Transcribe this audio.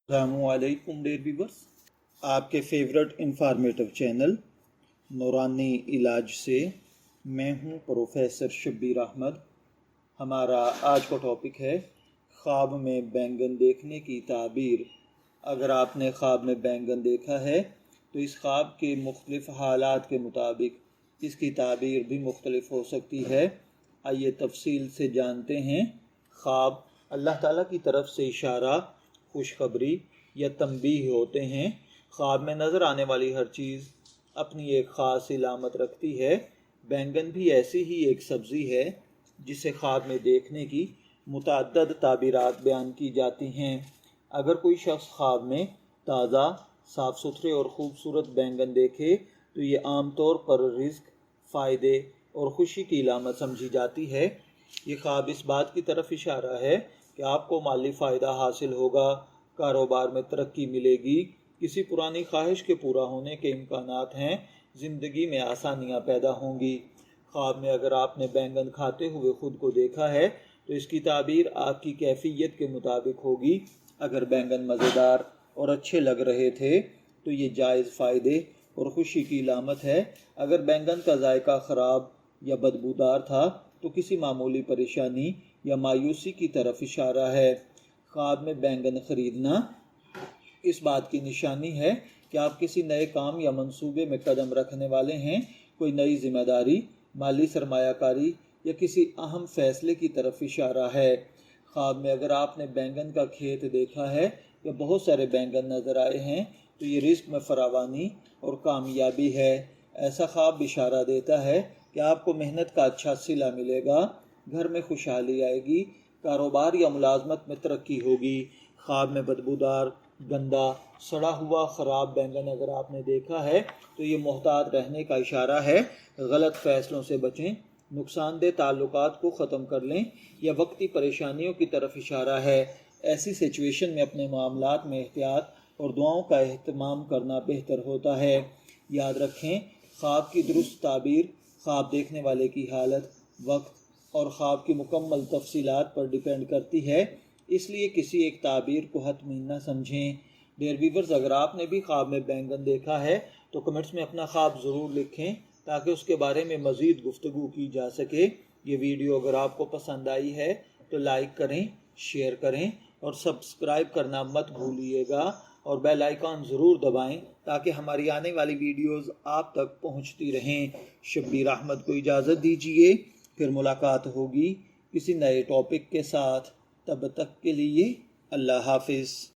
अस्सलामुअलैकुम dear viewers, आपके favourite informative channel नूरानी इलाज से मैं हूं प्रोफेसर शब्बीर अहमद। हमारा आज का टॉपिक है ख्वाब में बैंगन देखने की ताबीर। अगर आपने ख्वाब में बैंगन देखा है तो इस ख्वाब के मुख्तलिफ हालात के मुताबिक इसकी ताबीर भी मुख्तलिफ हो सकती है। आइए तफसील से जानते हैं। ख्वाब अल्लाह ताला की तरफ से इशारा, खुशखबरी या तंबीह होते हैं। ख्वाब में नज़र आने वाली हर चीज़ अपनी एक ख़ास इलामत रखती है। बैंगन भी ऐसी ही एक सब्ज़ी है जिसे ख्वाब में देखने की मुतअद्दद ताबीरात बयान की जाती हैं। अगर कोई शख्स ख्वाब में ताज़ा, साफ़ सुथरे और ख़ूबसूरत बैंगन देखे तो ये आम तौर पर रिज़्क, फ़ायदे और खुशी की इलामत समझी जाती है। ये ख्वाब इस बात की तरफ इशारा है कि आपको माली फ़ायदा हासिल होगा, कारोबार में तरक्की मिलेगी, किसी पुरानी ख्वाहिश के पूरा होने के इम्कानात हैं, ज़िंदगी में आसानियाँ पैदा होंगी। ख्वाब में अगर आपने बैंगन खाते हुए ख़ुद को देखा है तो इसकी ताबीर आपकी कैफियत के मुताबिक होगी। अगर बैंगन मज़ेदार और अच्छे लग रहे थे तो ये जायज़ फ़ायदे और खुशी की इलामत है। अगर बैंगन का जायका ख़राब या बदबूदार था तो किसी मामूली परेशानी या मायूसी की तरफ इशारा है। ख्वाब में बैंगन खरीदना इस बात की निशानी है कि आप किसी नए काम या मंसूबे में कदम रखने वाले हैं। कोई नई जिम्मेदारी, माली सरमायाकारी या किसी अहम फैसले की तरफ इशारा है। ख्वाब में अगर आपने बैंगन का खेत देखा है या बहुत सारे बैंगन नज़र आए हैं तो ये रिस्क में फरावानी और कामयाबी है। ऐसा ख्वाब इशारा देता है कि आपको मेहनत का अच्छा सिला मिलेगा, घर में खुशहाली आएगी, कारोबार या मुलाजमत में तरक्की होगी। ख्वाब में बदबूदार, गंदा, सड़ा हुआ ख़राब बैंगन अगर आपने देखा है तो ये मोहतात रहने का इशारा है। गलत फ़ैसलों से बचें, नुकसानदेह ताल्लुकात को ख़त्म कर लें या वक्ती परेशानियों की तरफ इशारा है। ऐसी सिचुएशन में अपने मामलात में एहतियात और दुआओं का एहतमाम करना बेहतर होता है। याद रखें, ख्वाब की दुरुस्त ताबीर ख्वाब देखने वाले की हालत, वक्त और ख्वाब की मुकम्मल तफसीलात पर डिपेंड करती है, इसलिए किसी एक ताबीर को हतमी न समझें। डियर व्यूअर्स, अगर आपने भी ख्वाब में बैंगन देखा है तो कमेंट्स में अपना ख्वाब ज़रूर लिखें ताकि उसके बारे में मज़ीद गुफ्तगू की जा सके। ये वीडियो अगर आपको पसंद आई है तो लाइक करें, शेयर करें और सब्सक्राइब करना मत भूलिएगा और बेल आइकॉन ज़रूर दबाएं ताकि हमारी आने वाली वीडियोज़ आप तक पहुंचती रहें। शब्बीर अहमद को इजाज़त दीजिए, फिर मुलाकात होगी किसी नए टॉपिक के साथ। तब तक के लिए अल्लाह हाफिज़।